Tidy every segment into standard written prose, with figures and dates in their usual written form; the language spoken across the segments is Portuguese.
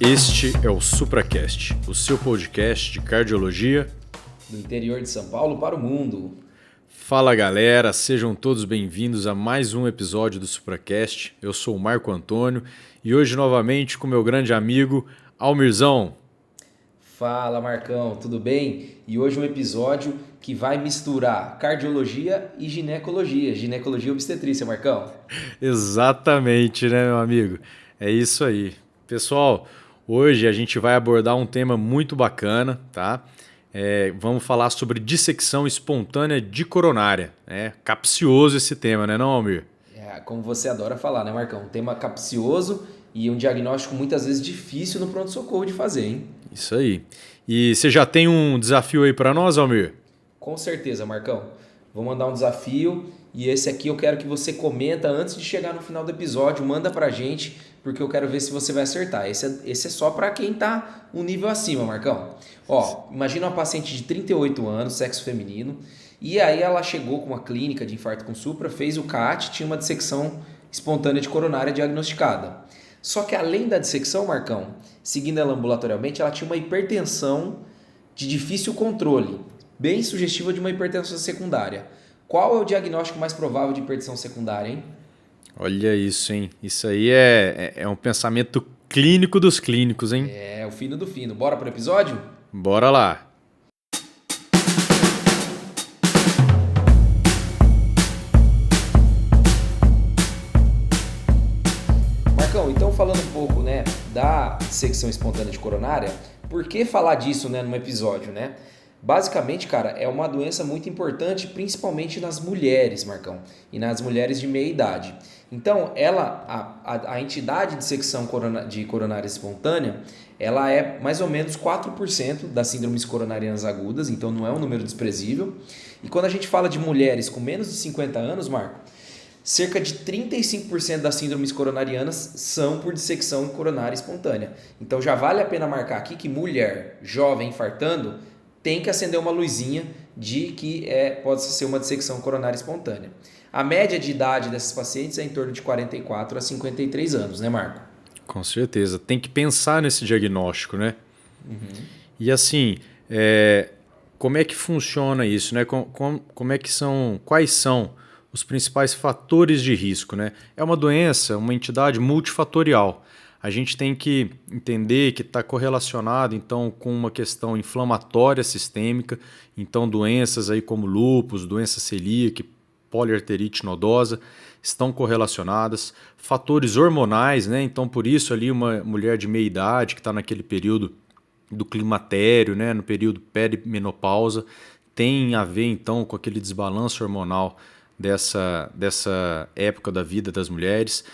Este é o SupraCast, o seu podcast de cardiologia do interior de São Paulo para o mundo. Fala galera, sejam todos bem-vindos a mais um episódio do SupraCast. Eu sou o Marco Antônio e hoje novamente com meu grande amigo Almirzão. Fala Marcão, tudo bem? E hoje um episódio que vai misturar cardiologia e ginecologia obstetrícia, Marcão. Exatamente, né, meu amigo? É isso aí. Pessoal, hoje a gente vai abordar um tema muito bacana, tá? Vamos falar sobre dissecção espontânea de coronária. Capcioso esse tema, né, não, Almir? Como você adora falar, né, Marcão? Um tema capcioso e um diagnóstico muitas vezes difícil no pronto-socorro de fazer, hein? Isso aí. E você já tem um desafio aí para nós, Almir? Com certeza, Marcão. Vou mandar um desafio e esse aqui eu quero que você comenta antes de chegar no final do episódio. Manda pra gente, porque eu quero ver se você vai acertar. Esse é só para quem tá um nível acima, Marcão. Ó, imagina uma paciente de 38 anos, sexo feminino, e aí ela chegou com uma clínica de infarto com supra, fez o CAT, tinha uma dissecção espontânea de coronária diagnosticada. Só que além da dissecção, Marcão, seguindo ela ambulatorialmente, ela tinha uma hipertensão de difícil controle, bem sugestiva de uma hipertensão secundária. Qual é o diagnóstico mais provável de hipertensão secundária, hein? Olha isso, hein? Isso aí é um pensamento clínico dos clínicos, hein? É, o fino do fino. Bora pro episódio? Bora lá! Marcão, então falando um pouco, né, da dissecção espontânea de coronária, por que falar disso, né, num episódio, né? Basicamente, cara, é uma doença muito importante, principalmente nas mulheres, Marcão, e nas mulheres de meia idade. Então, a entidade de dissecção de coronária espontânea, ela é mais ou menos 4% das síndromes coronarianas agudas, então não é um número desprezível. E quando a gente fala de mulheres com menos de 50 anos, Marco, cerca de 35% das síndromes coronarianas são por dissecção coronária espontânea. Então já vale a pena marcar aqui que mulher jovem infartando tem que acender uma luzinha de que pode ser uma dissecção coronária espontânea. A média de idade dessas pacientes é em torno de 44 a 53 anos, né, Marco? Com certeza. Tem que pensar nesse diagnóstico, né? Uhum. E assim, como é que funciona isso, né? Como é que quais são os principais fatores de risco, né? É uma doença, uma entidade multifatorial. A gente tem que entender que está correlacionado então com uma questão inflamatória sistêmica, então doenças aí como lúpus, doença celíaca, poliarterite nodosa estão correlacionadas, fatores hormonais, né? Então por isso ali uma mulher de meia idade que está naquele período do climatério, né? No período perimenopausa, tem a ver então com aquele desbalanço hormonal dessa época da vida das mulheres.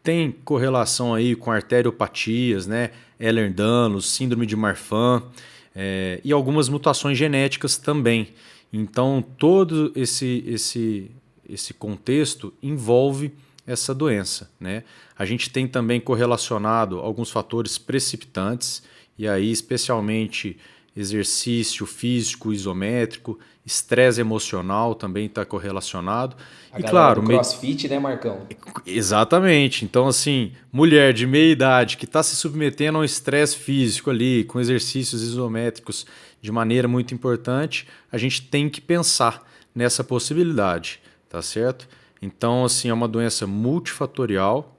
Tem correlação aí com arteriopatias, né? Ehlers-Danlos, síndrome de Marfan e algumas mutações genéticas também. Então, todo esse contexto envolve essa doença, né? A gente tem também correlacionado alguns fatores precipitantes, e aí especialmente exercício físico isométrico, estresse emocional também está correlacionado. A galera do CrossFit, né, Marcão? Exatamente. Então, assim, mulher de meia idade que está se submetendo a um estresse físico ali, com exercícios isométricos de maneira muito importante, a gente tem que pensar nessa possibilidade, tá certo? Então, assim, é uma doença multifatorial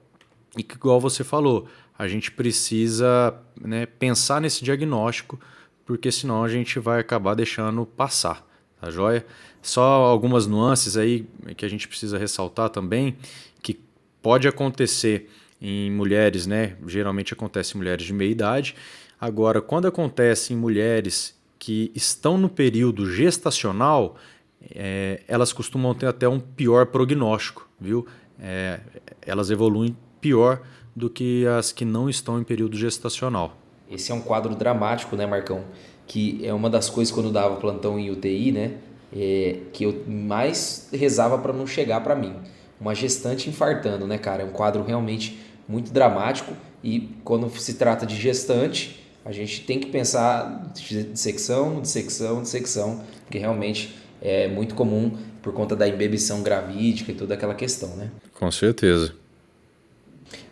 e que, igual você falou, a gente precisa, né, pensar nesse diagnóstico, porque senão a gente vai acabar deixando passar, tá joia? Só algumas nuances aí que a gente precisa ressaltar também, que pode acontecer em mulheres, né? Geralmente acontece em mulheres de meia idade. Agora, quando acontece em mulheres que estão no período gestacional, elas costumam ter até um pior prognóstico, viu? Elas evoluem pior do que as que não estão em período gestacional. Esse é um quadro dramático, né, Marcão? Que é uma das coisas quando eu dava plantão em UTI, né? Que eu mais rezava para não chegar para mim. Uma gestante infartando, né, cara? É um quadro realmente muito dramático e quando se trata de gestante, a gente tem que pensar dissecção, porque realmente é muito comum por conta da embebição gravídica e toda aquela questão, né? Com certeza.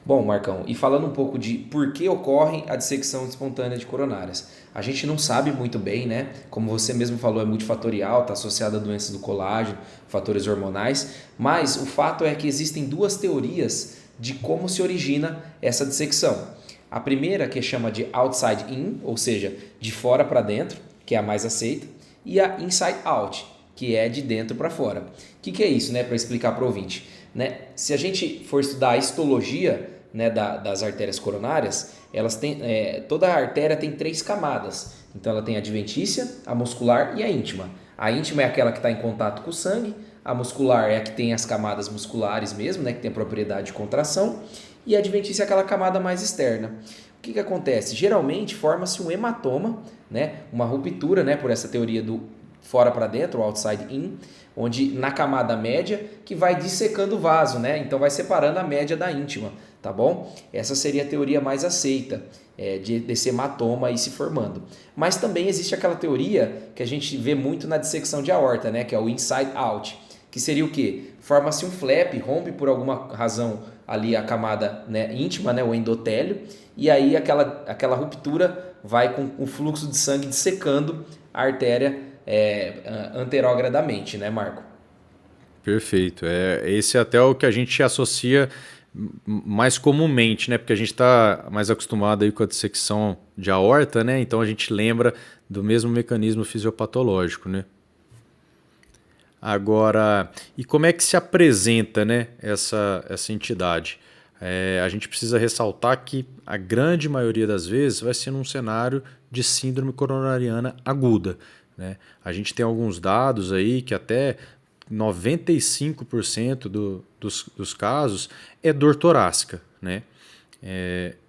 Bom, Marcão, e falando um pouco de por que ocorre a dissecção espontânea de coronárias. A gente não sabe muito bem, né? Como você mesmo falou, é multifatorial, está associado a doenças do colágeno, fatores hormonais, mas o fato é que existem duas teorias de como se origina essa dissecção. A primeira, que chama de outside in, ou seja, de fora para dentro, que é a mais aceita, e a inside out, que é de dentro para fora. O que é isso, né? Para explicar para o ouvinte. Né? Se a gente for estudar a histologia, né, das artérias coronárias, elas têm, toda a artéria tem 3 camadas. Então ela tem a adventícia, a muscular e a íntima. A íntima é aquela que está em contato com o sangue, a muscular é a que tem as camadas musculares mesmo, né, que tem a propriedade de contração, e a adventícia é aquela camada mais externa. O que acontece? Geralmente forma-se um hematoma, né, uma ruptura, né, por essa teoria do fora para dentro, outside in, onde na camada média que vai dissecando o vaso, né? Então vai separando a média da íntima, tá bom? Essa seria a teoria mais aceita desse hematoma aí se formando. Mas também existe aquela teoria que a gente vê muito na dissecção de aorta, né? Que é o inside out, que seria o quê? Forma-se um flap, rompe por alguma razão ali a camada, né, íntima, né, o endotélio, e aí aquela ruptura vai com o fluxo de sangue dissecando a artéria anterogradamente, né, Marco? Perfeito. Esse é até o que a gente associa mais comumente, né? Porque a gente está mais acostumado aí com a dissecção de aorta, né? Então a gente lembra do mesmo mecanismo fisiopatológico, né? Agora, e como é que se apresenta, né, essa entidade? A gente precisa ressaltar que a grande maioria das vezes vai ser num cenário de síndrome coronariana aguda, né? A gente tem alguns dados aí que até 95% dos casos é dor torácica, né?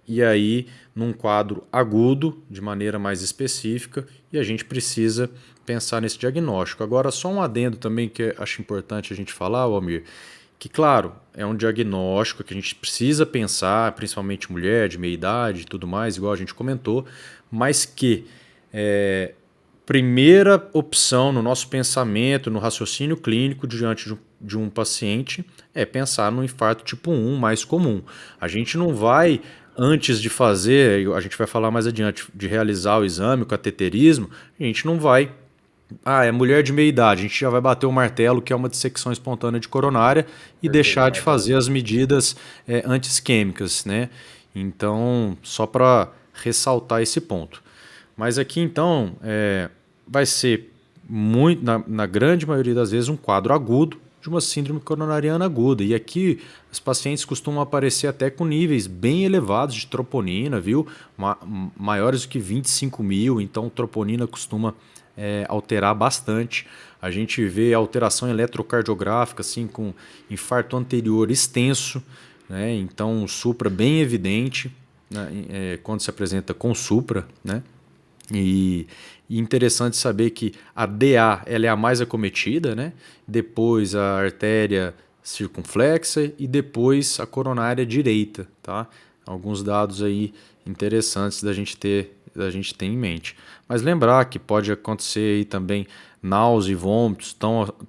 E aí, num quadro agudo, de maneira mais específica, e a gente precisa pensar nesse diagnóstico. Agora, só um adendo também que acho importante a gente falar, Almir, que, claro, é um diagnóstico que a gente precisa pensar, principalmente mulher de meia idade e tudo mais, igual a gente comentou, mas que primeira opção no nosso pensamento, no raciocínio clínico diante de um paciente é pensar no infarto tipo 1 mais comum. A gente não vai, antes de fazer, a gente vai falar mais adiante, de realizar o exame, o cateterismo, a gente não vai... é mulher de meia idade, a gente já vai bater o martelo que é uma dissecção espontânea de coronária e Perfeito, deixar de Marcão. fazer as medidas anti-isquêmicas, né? Então, só para ressaltar esse ponto. Mas aqui, então, vai ser, muito, na grande maioria das vezes, um quadro agudo de uma síndrome coronariana aguda. E aqui, os pacientes costumam aparecer até com níveis bem elevados de troponina, viu? Maiores do que 25 mil, então troponina costuma alterar bastante. A gente vê alteração eletrocardiográfica, assim, com infarto anterior extenso, né? Então, um supra bem evidente, né? Quando se apresenta com supra, né? E interessante saber que a DA ela é a mais acometida, né? Depois a artéria circunflexa e depois a coronária direita, tá? Alguns dados aí interessantes da gente ter em mente. Mas lembrar que pode acontecer aí também náusea e vômitos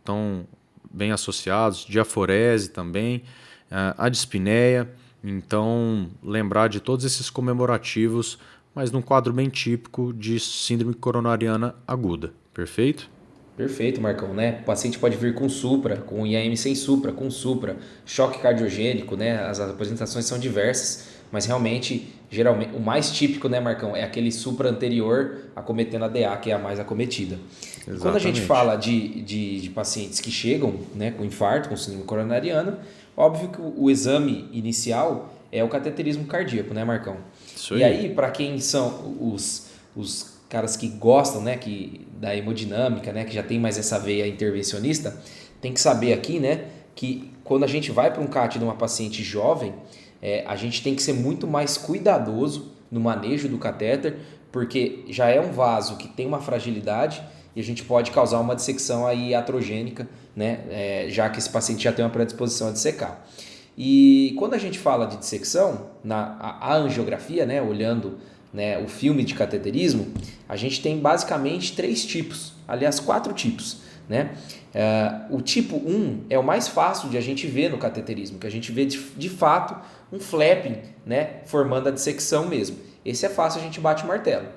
tão bem associados, diaforese também, a dispneia. Então, lembrar de todos esses comemorativos, mas num quadro bem típico de síndrome coronariana aguda. Perfeito? Perfeito, Marcão, né? O paciente pode vir com supra, com IAM sem supra, com supra, choque cardiogênico, né? As apresentações são diversas, mas realmente, geralmente, o mais típico, né, Marcão, é aquele supra anterior acometendo a DA, que é a mais acometida. E quando a gente fala de pacientes que chegam, né, com infarto, com síndrome coronariana, óbvio que o exame inicial é o cateterismo cardíaco, né, Marcão? E aí, para quem são os caras que gostam, né, da hemodinâmica, né, que já tem mais essa veia intervencionista, tem que saber aqui, né, que quando a gente vai para um CAT de uma paciente jovem, a gente tem que ser muito mais cuidadoso no manejo do catéter, porque já é um vaso que tem uma fragilidade e a gente pode causar uma dissecção aí iatrogênica, né, já que esse paciente já tem uma predisposição a dissecar. E quando a gente fala de dissecção, a angiografia, né, olhando, né, o filme de cateterismo, a gente tem basicamente 3 tipos, aliás 4 tipos, né? O tipo 1 é o mais fácil de a gente ver no cateterismo, que a gente vê de fato um flapping, né, formando a dissecção mesmo. Esse é fácil, a gente bate o martelo.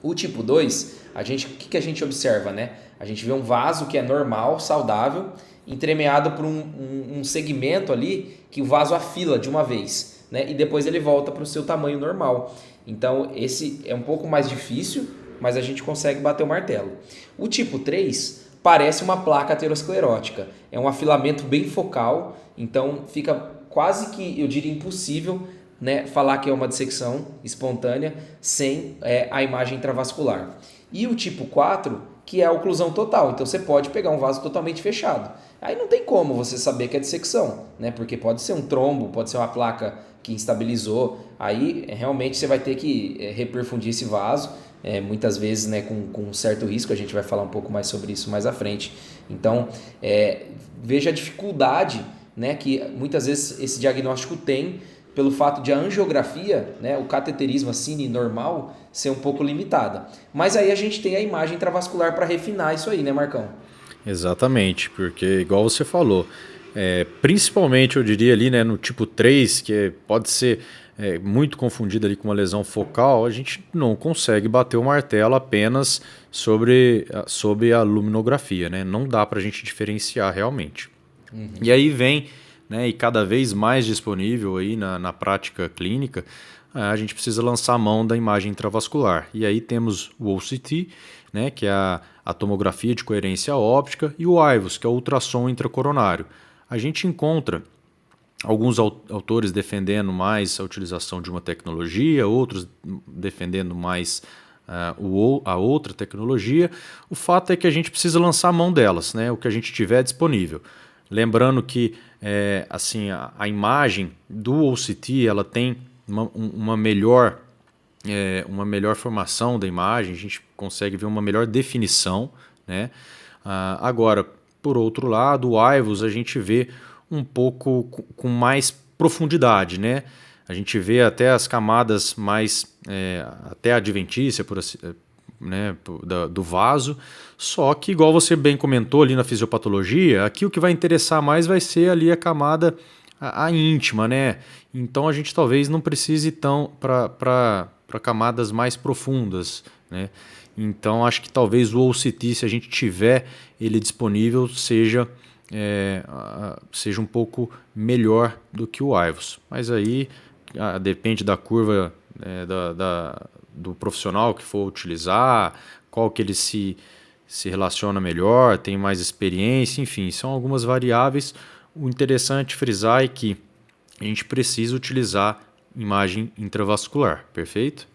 O tipo 2, o que a gente observa, né? A gente vê um vaso que é normal, saudável, entremeado por um segmento ali que o vaso afila de uma vez, né? E depois ele volta para o seu tamanho normal. Então esse é um pouco mais difícil, mas a gente consegue bater o martelo. O tipo 3 parece uma placa aterosclerótica. É um afilamento bem focal, então fica quase que, eu diria, impossível, né, falar que é uma dissecção espontânea sem a imagem intravascular. E o tipo 4, que é a oclusão total. Então você pode pegar um vaso totalmente fechado. Aí não tem como você saber que é dissecção, né? Porque pode ser um trombo, pode ser uma placa que instabilizou. Aí realmente você vai ter que reperfundir esse vaso, muitas vezes, né, com um certo risco. A gente vai falar um pouco mais sobre isso mais à frente. Então veja a dificuldade, né, que muitas vezes esse diagnóstico tem pelo fato de a angiografia, né, o cateterismo, a cine normal, ser um pouco limitada. Mas aí a gente tem a imagem intravascular para refinar isso aí, né, Marcão? Exatamente, porque igual você falou, principalmente eu diria ali, né, no tipo 3, que pode ser muito confundido ali com uma lesão focal, a gente não consegue bater o martelo apenas sobre a luminografia, né? Não dá para a gente diferenciar realmente. Uhum. E aí vem, né, e cada vez mais disponível aí na prática clínica, a gente precisa lançar a mão da imagem intravascular. E aí temos o OCT, né, que é a tomografia de coerência óptica, e o IVUS, que é o ultrassom intracoronário. A gente encontra alguns autores defendendo mais a utilização de uma tecnologia, outros defendendo mais a outra tecnologia. O fato é que a gente precisa lançar a mão delas, né, o que a gente tiver disponível. Lembrando que assim, a imagem do OCT ela tem uma melhor formação da imagem, a gente consegue ver uma melhor definição, né? Agora, por outro lado, o IVUS a gente vê um pouco com mais profundidade, né? A gente vê até as camadas mais, até adventícia, por assim, né, do vaso, só que igual você bem comentou ali na fisiopatologia, aqui o que vai interessar mais vai ser ali a camada a íntima, né? Então a gente talvez não precise tão para camadas mais profundas, né? Então acho que talvez o OCT, se a gente tiver ele disponível, seja um pouco melhor do que o IVUS. Mas aí depende da curva do profissional que for utilizar, qual que ele se relaciona melhor, tem mais experiência, enfim, são algumas variáveis. O interessante frisar é que a gente precisa utilizar imagem intravascular, perfeito?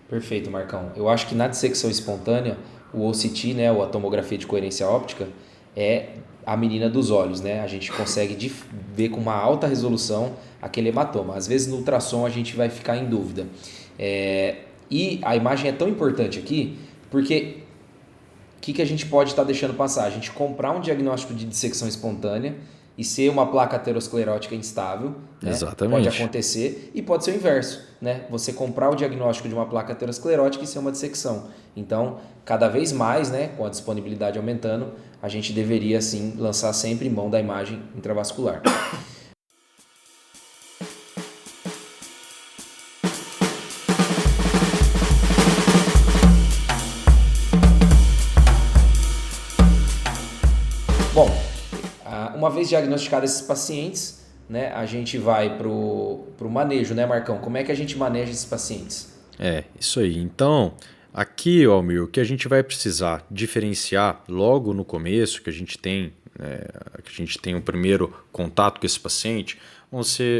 Perfeito, Marcão. Eu acho que na dissecção espontânea, o OCT, né, ou a tomografia de coerência óptica, é a menina dos olhos, né? A gente consegue ver com uma alta resolução aquele hematoma. Às vezes no ultrassom a gente vai ficar em dúvida. E a imagem é tão importante aqui porque o que a gente pode estar deixando passar? A gente comprar um diagnóstico de dissecção espontânea e ser uma placa aterosclerótica instável, né? Exatamente. Pode acontecer, e pode ser o inverso, né? Você comprar o diagnóstico de uma placa aterosclerótica e ser uma dissecção. Então, cada vez mais, né, com a disponibilidade aumentando, a gente deveria sim lançar sempre mão da imagem intravascular. Bom, uma vez diagnosticados esses pacientes, né, a gente vai para o manejo, né, Marcão? Como é que a gente maneja esses pacientes? Isso aí. Então, aqui, Almir, o que a gente vai precisar diferenciar logo no começo, que a gente tem o primeiro contato com esse paciente,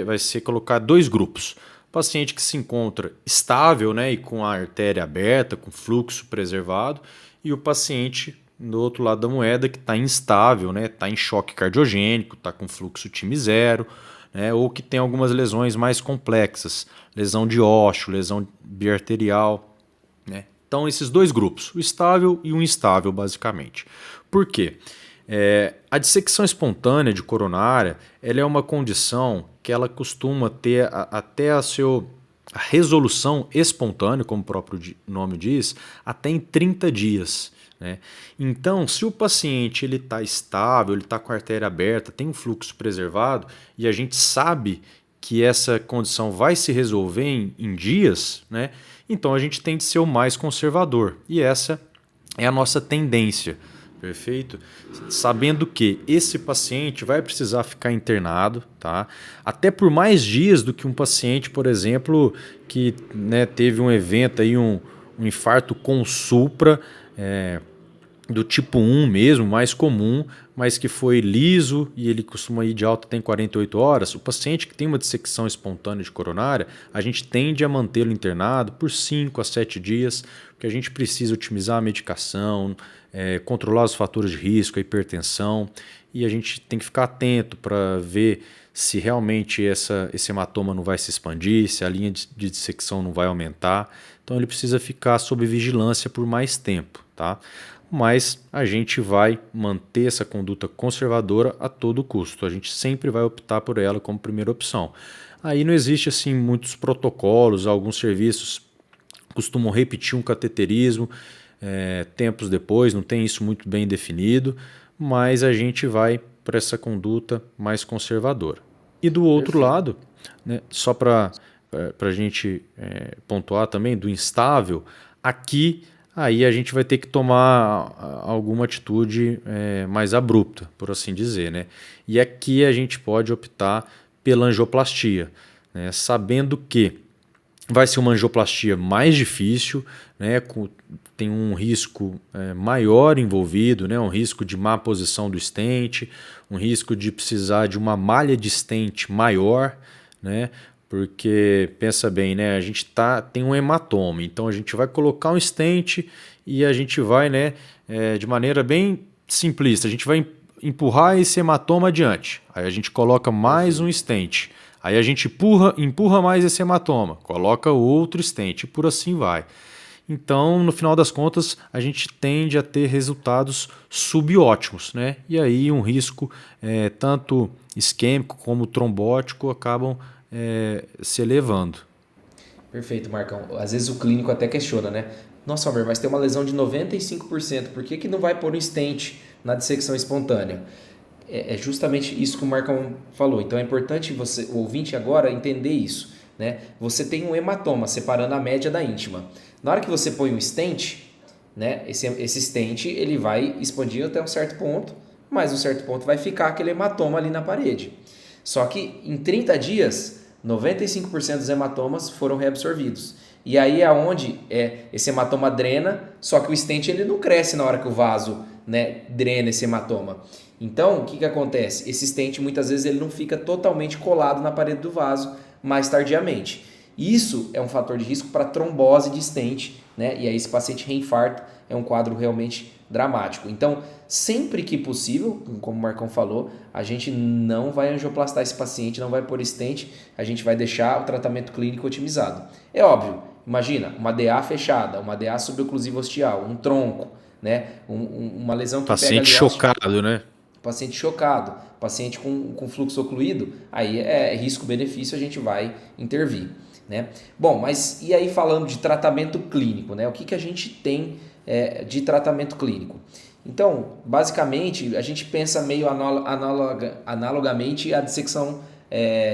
vai ser colocar dois grupos. O paciente que se encontra estável, né, e com a artéria aberta, com fluxo preservado, e o paciente do outro lado da moeda que está instável, né, está em choque cardiogênico, está com fluxo time zero, né, ou que tem algumas lesões mais complexas, lesão de ósseo, lesão biarterial, né? Então esses dois grupos, o estável e o instável basicamente. Por quê? A dissecção espontânea de coronária ela é uma condição que ela costuma ter até a resolução espontânea, como o próprio nome diz, até em 30 dias. né? Então, se o paciente ele está estável, ele está com a artéria aberta, tem um fluxo preservado e a gente sabe que essa condição vai se resolver em dias, né? Então a gente tem de ser o mais conservador. E essa é a nossa tendência, perfeito? Sabendo que esse paciente vai precisar ficar internado, tá? Até por mais dias do que um paciente, por exemplo, que, né, teve um evento aí, um infarto com supra, do tipo 1 mesmo, mais comum, mas que foi liso e ele costuma ir de alta até em 48 horas. O paciente que tem uma dissecção espontânea de coronária, a gente tende a mantê-lo internado por 5 a 7 dias, porque a gente precisa otimizar a medicação, controlar os fatores de risco, a hipertensão, e a gente tem que ficar atento para ver se realmente esse hematoma não vai se expandir, se a linha de dissecção não vai aumentar. Então ele precisa ficar sob vigilância por mais tempo, tá? Mas a gente vai manter essa conduta conservadora a todo custo. A gente sempre vai optar por ela como primeira opção. Aí não existe assim muitos protocolos, alguns serviços costumam repetir um cateterismo tempos depois, não tem isso muito bem definido, mas a gente vai para essa conduta mais conservadora. E do outro lado, né, só para a gente pontuar também, do instável, aqui aí a gente vai ter que tomar alguma atitude mais abrupta, por assim dizer, né? E aqui a gente pode optar pela angioplastia, né? Sabendo que vai ser uma angioplastia mais difícil, né? Tem um risco maior envolvido, né? Um risco de má posição do stent, um risco de precisar de uma malha de stent maior, né? Porque, pensa bem, né? A gente tem um hematoma, então a gente vai colocar um stent e a gente vai, né, de maneira bem simplista, a gente vai empurrar esse hematoma adiante. Aí a gente coloca mais um stent. Aí a gente empurra mais esse hematoma, coloca outro stent e por assim vai. Então, no final das contas, a gente tende a ter resultados subótimos, né? E aí um risco tanto isquêmico como trombótico acabam se elevando. Perfeito, Marcão. Às vezes o clínico até questiona, né? Nossa, Almer, mas tem uma lesão de 95%, por que não vai pôr um stent na dissecção espontânea? É justamente isso que o Marcão falou. Então é importante o ouvinte agora entender isso, né? Você tem um hematoma separando a média da íntima. Na hora que você põe um stent, né, esse stent ele vai expandir até um certo ponto, mas um certo ponto vai ficar aquele hematoma ali na parede. Só que em 30 dias, 95% dos hematomas foram reabsorvidos. E aí é onde esse hematoma drena, só que o stent ele não cresce na hora que o vaso, né, drena esse hematoma. Então, o que acontece? Esse stent muitas vezes ele não fica totalmente colado na parede do vaso mais tardiamente. Isso é um fator de risco para trombose de stent, né? E aí esse paciente reinfarta, é um quadro realmente dramático. Então, sempre que possível, como o Marcão falou, a gente não vai angioplastar esse paciente, não vai pôr stent, a gente vai deixar o tratamento clínico otimizado. É óbvio, imagina, uma DA fechada, uma DA suboclusiva ostial, um tronco, né? Uma lesão que paciente pega ali chocado, né? Paciente chocado, paciente com fluxo ocluído, aí é risco-benefício, a gente vai intervir, né? Bom, mas e aí falando de tratamento clínico, né? O que a gente tem de tratamento clínico? Então, basicamente, a gente pensa meio analogamente à dissecção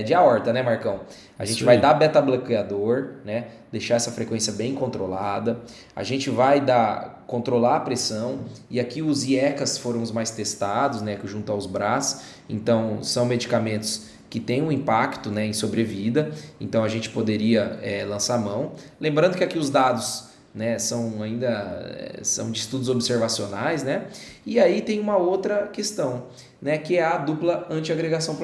de aorta, né, Marcão? A gente vai dar beta-bloqueador, né? Deixar essa frequência bem controlada. A gente vai controlar a pressão. E aqui os IECAs foram os mais testados, né? Junto aos BRAs. Então, são medicamentos que têm um impacto, né, em sobrevida. Então, a gente poderia lançar mão. Lembrando que aqui os dados, né, são de estudos observacionais, né? E aí tem uma outra questão, né, que é a dupla antiagregação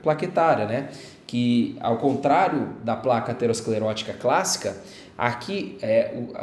plaquetária, né? Que ao contrário da placa aterosclerótica clássica, aqui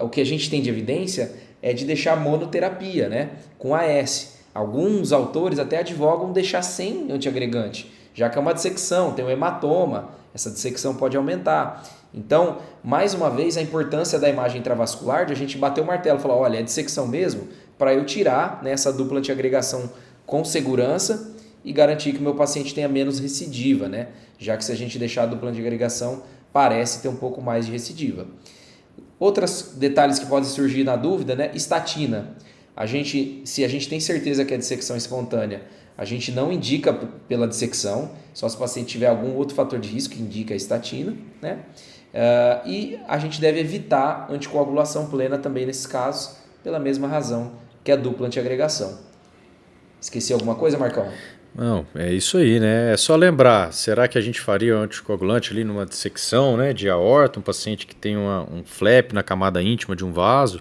o que a gente tem de evidência é de deixar monoterapia, né, com AS. Alguns autores até advogam deixar sem antiagregante, já que é uma dissecção, tem um hematoma, essa dissecção pode aumentar. Então, mais uma vez, a importância da imagem intravascular, de a gente bater o martelo e falar, olha, é dissecção mesmo, para eu tirar, né, essa dupla antiagregação com segurança e garantir que o meu paciente tenha menos recidiva, né? Já que se a gente deixar a dupla antiagregação, parece ter um pouco mais de recidiva. Outros detalhes que podem surgir na dúvida, né? Estatina. Se a gente tem certeza que é dissecção espontânea, a gente não indica pela dissecção, só se o paciente tiver algum outro fator de risco que indica a estatina, né? E a gente deve evitar anticoagulação plena também nesses casos, pela mesma razão que a dupla antiagregação. Esqueci alguma coisa, Marcão? Não, é isso aí, né? É só lembrar, será que a gente faria um anticoagulante ali numa dissecção, né, de aorta, um paciente que tem um flap na camada íntima de um vaso?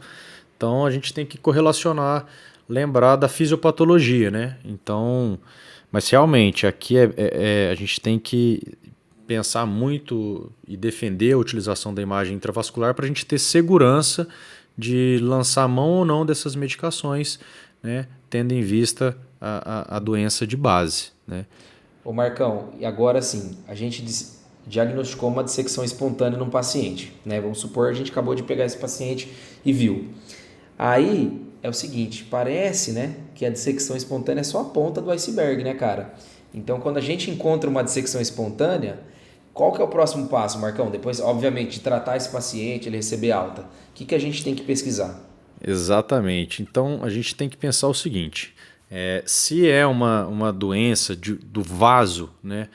Então a gente tem que correlacionar, lembrar da fisiopatologia, né? Então, mas realmente aqui a gente tem que pensar muito e defender a utilização da imagem intravascular para a gente ter segurança de lançar mão ou não dessas medicações, né, tendo em vista a doença de base, né? Ô Marcão, e agora sim, a gente diagnosticou uma dissecção espontânea num paciente, né? Vamos supor, a gente acabou de pegar esse paciente e viu. Aí é o seguinte, parece, né, que a dissecção espontânea é só a ponta do iceberg, né, cara? Então, quando a gente encontra uma dissecção espontânea, qual que é o próximo passo, Marcão? Depois, obviamente, de tratar esse paciente, ele receber alta, o que a gente tem que pesquisar? Exatamente. Então a gente tem que pensar o seguinte: se é uma doença do vaso, né,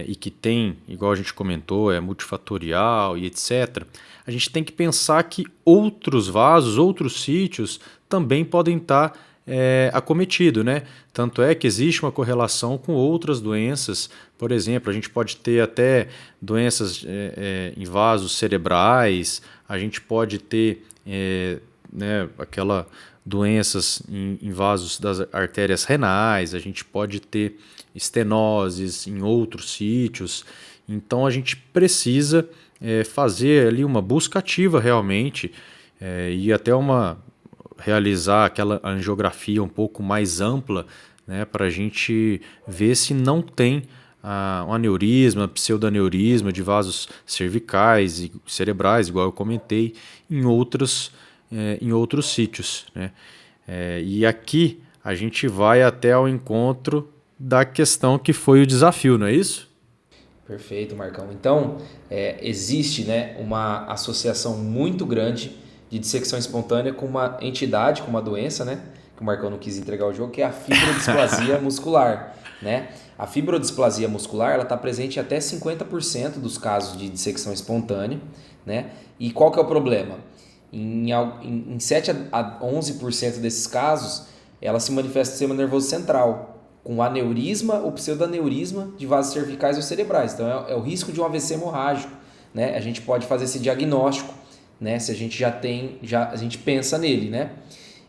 e que tem, igual a gente comentou, é multifatorial e etc., a gente tem que pensar que outros vasos, outros sítios também podem estar acometidos, né? Tanto é que existe uma correlação com outras doenças. Por exemplo, a gente pode ter até doenças em vasos cerebrais, a gente pode ter né, doenças em vasos das artérias renais, a gente pode ter estenoses em outros sítios. Então a gente precisa fazer ali uma busca ativa realmente e até realizar aquela angiografia um pouco mais ampla, né, para a gente ver se não tem um aneurisma, pseudoaneurisma de vasos cervicais e cerebrais, igual eu comentei, em outros sítios, né? E aqui a gente vai até ao encontro da questão que foi o desafio, não é isso? Perfeito, Marcão. Então, existe, né, uma associação muito grande de dissecção espontânea com uma entidade, com uma doença, né, que o Marcão não quis entregar o jogo, que é a fibrodisplasia muscular, né? A fibrodisplasia muscular, ela está presente em até 50% dos casos de dissecção espontânea, né? E qual que é o problema? Em 7 a 11% desses casos, ela se manifesta no sistema nervoso central, com aneurisma ou pseudoaneurisma de vasos cervicais ou cerebrais. Então é o risco de um AVC hemorrágico, né? A gente pode fazer esse diagnóstico, né? Se a gente a gente pensa nele, né?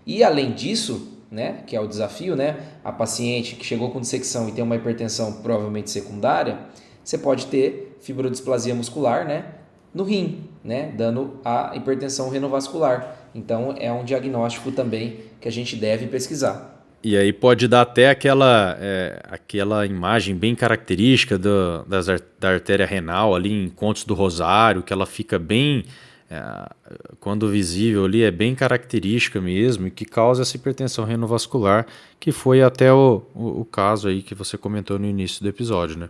E além disso, né, que é o desafio, né? A paciente que chegou com dissecção e tem uma hipertensão provavelmente secundária, você pode ter fibrodisplasia muscular, né, no rim, né, dando a hipertensão renovascular. Então é um diagnóstico também que a gente deve pesquisar. E aí pode dar até aquela imagem bem característica da artéria renal ali em Contos do Rosário, que ela fica bem, quando visível ali, é bem característica mesmo e que causa essa hipertensão renovascular, que foi até o caso aí que você comentou no início do episódio, né?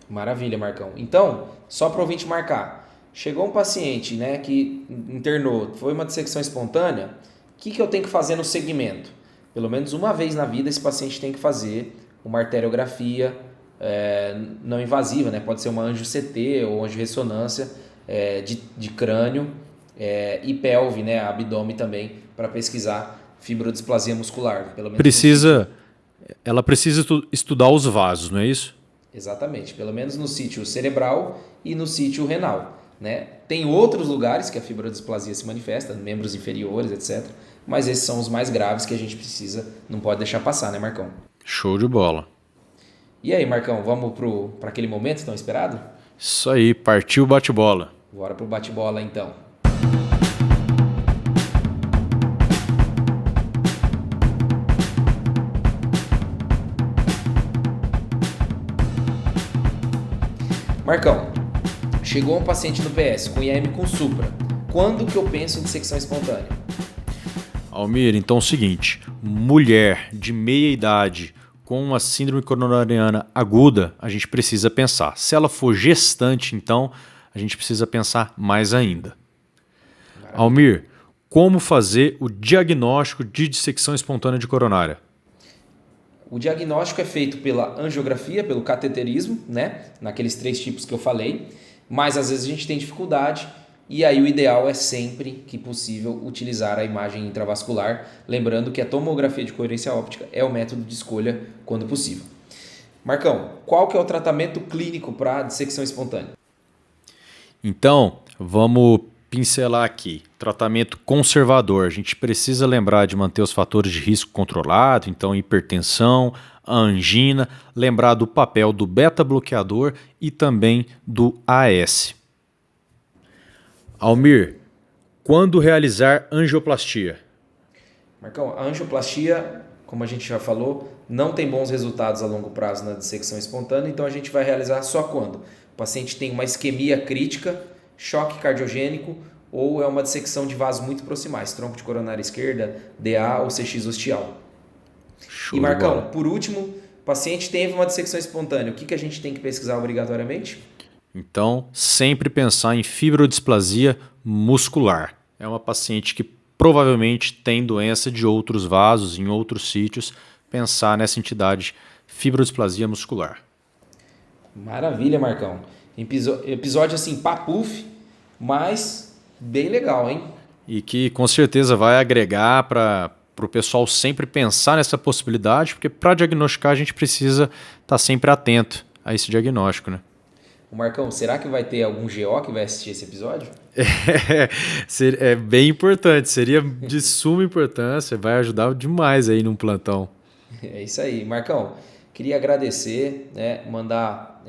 Maravilha, Marcão. Então, só para o ouvinte marcar, chegou um paciente, né, que internou, foi uma dissecção espontânea, o que eu tenho que fazer no segmento? Pelo menos uma vez na vida esse paciente tem que fazer uma arteriografia não invasiva, né? Pode ser uma angio-CT ou angio-ressonância de crânio e pelve, né? Abdômen também, para pesquisar fibrodisplasia muscular. Pelo menos ela precisa estudar os vasos, não é isso? Exatamente, pelo menos no sítio cerebral e no sítio renal, né? Tem outros lugares que a fibrodisplasia se manifesta, membros inferiores, etc. Mas esses são os mais graves que a gente não pode deixar passar, né, Marcão? Show de bola. E aí, Marcão, vamos para aquele momento tão esperado? Isso aí, partiu o bate-bola. Bora pro bate-bola, então. Marcão, chegou um paciente no PS com IAM com supra. Quando que eu penso em dissecção espontânea? Almir, então é o seguinte, mulher de meia idade com uma síndrome coronariana aguda, a gente precisa pensar. Se ela for gestante, então, a gente precisa pensar mais ainda. Maravilha. Almir, como fazer o diagnóstico de dissecção espontânea de coronária? O diagnóstico é feito pela angiografia, pelo cateterismo, né? Naqueles 3 tipos que eu falei, mas às vezes a gente tem dificuldade e aí o ideal é sempre que possível utilizar a imagem intravascular, lembrando que a tomografia de coerência óptica é o método de escolha quando possível. Marcão, qual que é o tratamento clínico para dissecção espontânea? Então, vamos pincelar aqui. Tratamento conservador. A gente precisa lembrar de manter os fatores de risco controlados, então hipertensão, a angina, lembrar do papel do beta-bloqueador e também do AS. Almir, quando realizar angioplastia? Marcão, a angioplastia, como a gente já falou, não tem bons resultados a longo prazo na dissecção espontânea, então a gente vai realizar só quando o paciente tem uma isquemia crítica, choque cardiogênico ou é uma dissecção de vasos muito proximais, tronco de coronária esquerda, DA ou CX ostial. Show e Marcão, de bola. por último, o paciente teve uma dissecção espontânea, o que a gente tem que pesquisar obrigatoriamente? Então, sempre pensar em fibrodisplasia muscular. É uma paciente que provavelmente tem doença de outros vasos em outros sítios. Pensar nessa entidade, fibrodisplasia muscular. Maravilha, Marcão. Episódio assim, papuf, mas bem legal, hein? E que com certeza vai agregar para o pessoal sempre pensar nessa possibilidade, porque para diagnosticar a gente precisa estar sempre atento a esse diagnóstico, né? O Marcão, será que vai ter algum GO que vai assistir esse episódio? É bem importante, seria de suma importância, vai ajudar demais aí num plantão. É isso aí. Marcão, queria agradecer, né, mandar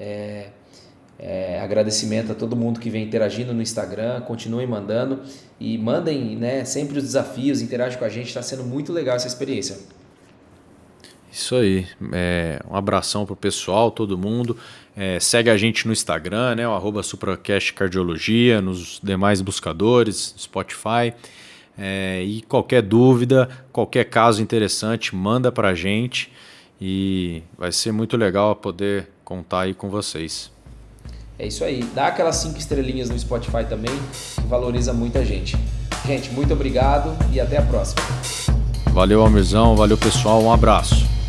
agradecimento a todo mundo que vem interagindo no Instagram, continuem mandando e mandem, né, sempre os desafios, interagem com a gente, está sendo muito legal essa experiência. Isso aí, um abração pro pessoal, todo mundo, segue a gente no Instagram, né, o @supracast cardiologia, nos demais buscadores, Spotify, e qualquer dúvida, qualquer caso interessante, manda pra gente e vai ser muito legal poder contar aí com vocês. É isso aí, dá aquelas 5 estrelinhas no Spotify também, que valoriza muita gente. Gente, muito obrigado e até a próxima. Valeu, Almirzão, valeu pessoal, um abraço.